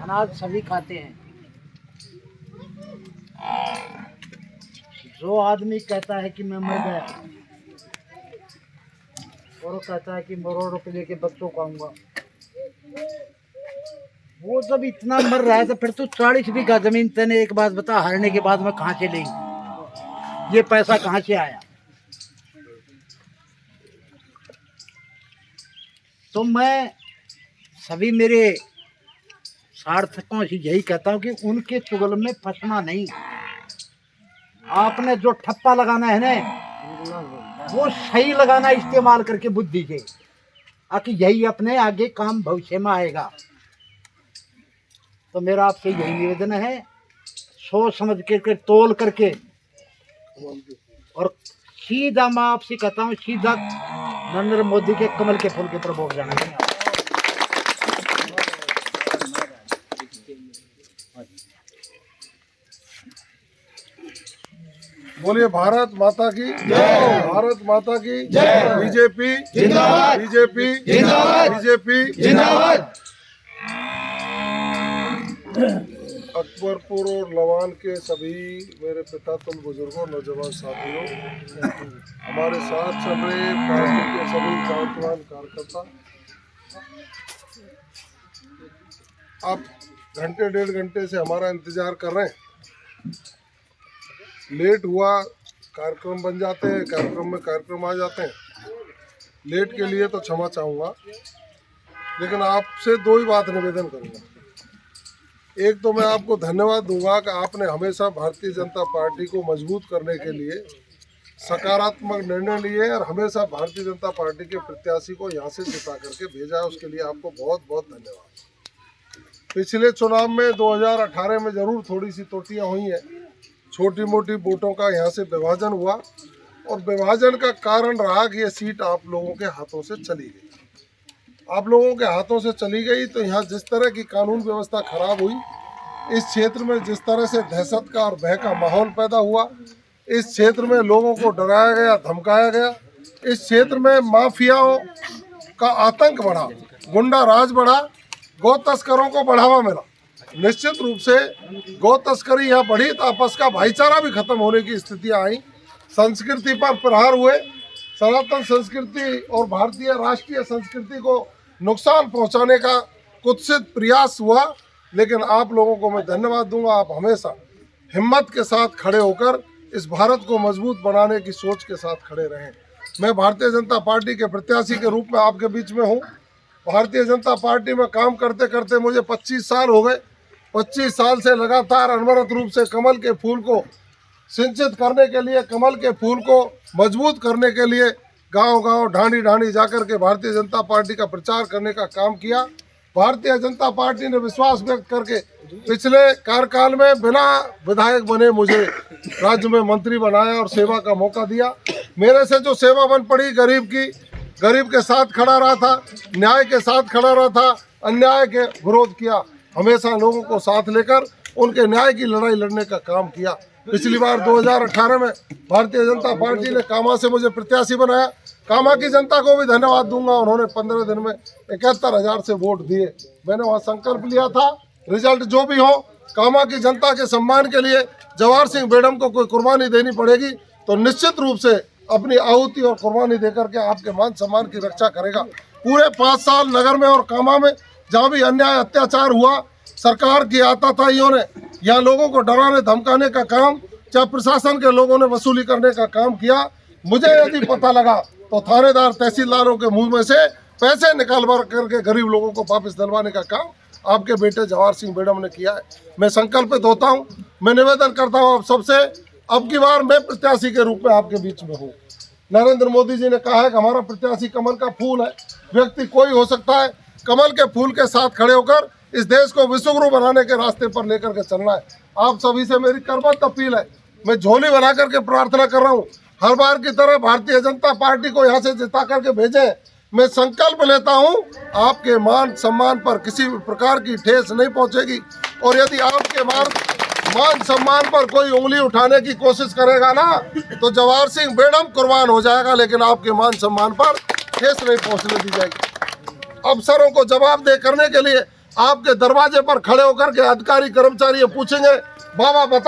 अनाज सभी खाते हैं। जो आदमी कहता है कि मैं मर गया और वो कहता है कि मरोड़ रुपये लेके बच्चों को आऊंगा, वो जब इतना मर रहा है तो फिर तो 40 बीघा जमीन तेने एक बात बता, हारने के बाद में कहाँ से ली, ये पैसा कहाँ से आया? तो मैं सभी मेरे सार्थकों से यही कहता हूँ कि उनके चुगल में फंसना नहीं। आपने जो ठप्पा लगाना है ना, वो सही लगाना, इस्तेमाल करके बुद्धि के, ताकि यही अपने आगे काम भविष्य में आएगा। तो मेरा आपसे यही निवेदन है, सोच समझ के तोल करके, और सीधा मैं आपसे कहता हूँ, सीधा नरेंद्र मोदी के कमल के फूल के ऊपर वोट जाना चाहिए। बोलिए भारत माता की जय, भारत माता की जय। बीजेपी जिंदाबाद, बीजेपी जिंदाबाद, बीजेपी जिंदाबाद। अकबरपुर और लवान के सभी मेरे पिता तुम बुजुर्गों, नौजवान साथियों, हमारे साथ चल रहे पार्टी के सभी नौजवान कार्यकर्ता, आप घंटे 1.5 घंटे से हमारा इंतजार कर रहे हैं। लेट हुआ, कार्यक्रम बन जाते हैं, कार्यक्रम आ जाते हैं। लेट के लिए तो क्षमा चाहूँगा, लेकिन आपसे 2 ही बात निवेदन करूँगा। एक तो मैं आपको धन्यवाद दूंगा कि आपने हमेशा भारतीय जनता पार्टी को मजबूत करने के लिए सकारात्मक निर्णय लिए और हमेशा भारतीय जनता पार्टी के प्रत्याशी को यहाँ से जिता करके भेजा है, उसके लिए आपको बहुत बहुत धन्यवाद। पिछले चुनाव में 2018 में ज़रूर थोड़ी सी त्रुटियाँ हुई हैं, छोटी मोटी वोटों का यहाँ से विभाजन हुआ, और विभाजन का कारण रहा कि ये सीट आप लोगों के हाथों से चली गई। आप लोगों के हाथों से चली गई तो यहाँ जिस तरह की कानून व्यवस्था खराब हुई, इस क्षेत्र में जिस तरह से दहशत का और भय का माहौल पैदा हुआ, इस क्षेत्र में लोगों को डराया गया, धमकाया गया, इस क्षेत्र में माफियाओं का आतंक बढ़ा, गुंडा राज बढ़ा, गौ तस्करों को बढ़ावा मिला। निश्चित रूप से गौ तस्करी यहाँ बढ़ी तो आपस का भाईचारा भी खत्म होने की स्थितियाँ आई, संस्कृति पर प्रहार हुए, सनातन संस्कृति और भारतीय राष्ट्रीय संस्कृति को नुकसान पहुंचाने का कुत्सित प्रयास हुआ। लेकिन आप लोगों को मैं धन्यवाद दूंगा, आप हमेशा हिम्मत के साथ खड़े होकर इस भारत को मजबूत बनाने की सोच के साथ खड़े रहें। मैं भारतीय जनता पार्टी के प्रत्याशी के रूप में आपके बीच में हूं। भारतीय जनता पार्टी में काम करते करते मुझे 25 साल हो गए। 25 साल से लगातार अनवरत रूप से कमल के फूल को सिंचित करने के लिए, कमल के फूल को मजबूत करने के लिए गांव-गांव, ढांडी-ढांडी जाकर के भारतीय जनता पार्टी का प्रचार करने का काम किया। भारतीय जनता पार्टी ने विश्वास व्यक्त करके पिछले कार्यकाल में बिना विधायक बने मुझे राज्य में मंत्री बनाया और सेवा का मौका दिया। मेरे से जो सेवा बन पड़ी गरीब की, गरीब के साथ खड़ा रहा था, न्याय के साथ खड़ा रहा था, अन्याय के विरोध किया, हमेशा लोगों को साथ लेकर उनके न्याय की लड़ाई लड़ने का काम किया। पिछली बार 2018 में भारतीय जनता पार्टी ने कामा से मुझे प्रत्याशी बनाया। कामा की जनता को भी धन्यवाद दूंगा, उन्होंने 15 दिन में 71,000 से वोट दिए। मैंने वहाँ संकल्प लिया था, रिजल्ट जो भी हो, कामा की जनता के सम्मान के लिए जवाहर सिंह बेडम को कोई कुर्बानी देनी पड़ेगी तो निश्चित रूप से अपनी आहुति और कुर्बानी देकर के आपके मान सम्मान की रक्षा करेगा। पूरे 5 साल नगर में और कामा में जहाँ भी अन्याय अत्याचार हुआ, सरकार की आताताइयों ने यहाँ लोगों को डराने धमकाने का काम, चाहे प्रशासन के लोगों ने वसूली करने का काम किया। मुझे यदि पता लगा तो थानेदार, तहसीलदारों के मुंह में से पैसे निकालवा करके गरीब लोगों को वापस दिलवाने का काम आपके बेटे जवाहर सिंह बेडम ने किया है। मैं संकल्पित होता हूँ, मैं निवेदन करता हूँ आप सबसे, अब की बार मैं प्रत्याशी के रूप में आपके बीच में हूँ। नरेंद्र मोदी जी ने कहा है कि हमारा प्रत्याशी कमल का फूल है। व्यक्ति कोई हो सकता है, कमल के फूल के साथ खड़े होकर इस देश को विश्वगुरु बनाने के रास्ते पर लेकर के चलना है। आप सभी से मेरी करबद्ध अपील है, मैं झोली बना करके प्रार्थना कर रहा हूँ, हर बार की तरह भारतीय जनता पार्टी को यहाँ से जिता करके भेजें। मैं संकल्प लेता हूँ आपके मान सम्मान पर किसी भी प्रकार की ठेस नहीं पहुँचेगी, और यदि आपके मान सम्मान पर कोई उंगली उठाने की कोशिश करेगा ना तो जवाहर सिंह बेडम कुर्बान हो जाएगा, लेकिन आपके मान सम्मान पर ठेस नहीं पहुँचने दी जाएगी। अफसरों को जवाबदेह करने के लिए आपके दरवाजे पर खड़े होकर के अधिकारी कर्मचारी ये पूछेंगे बाबा बता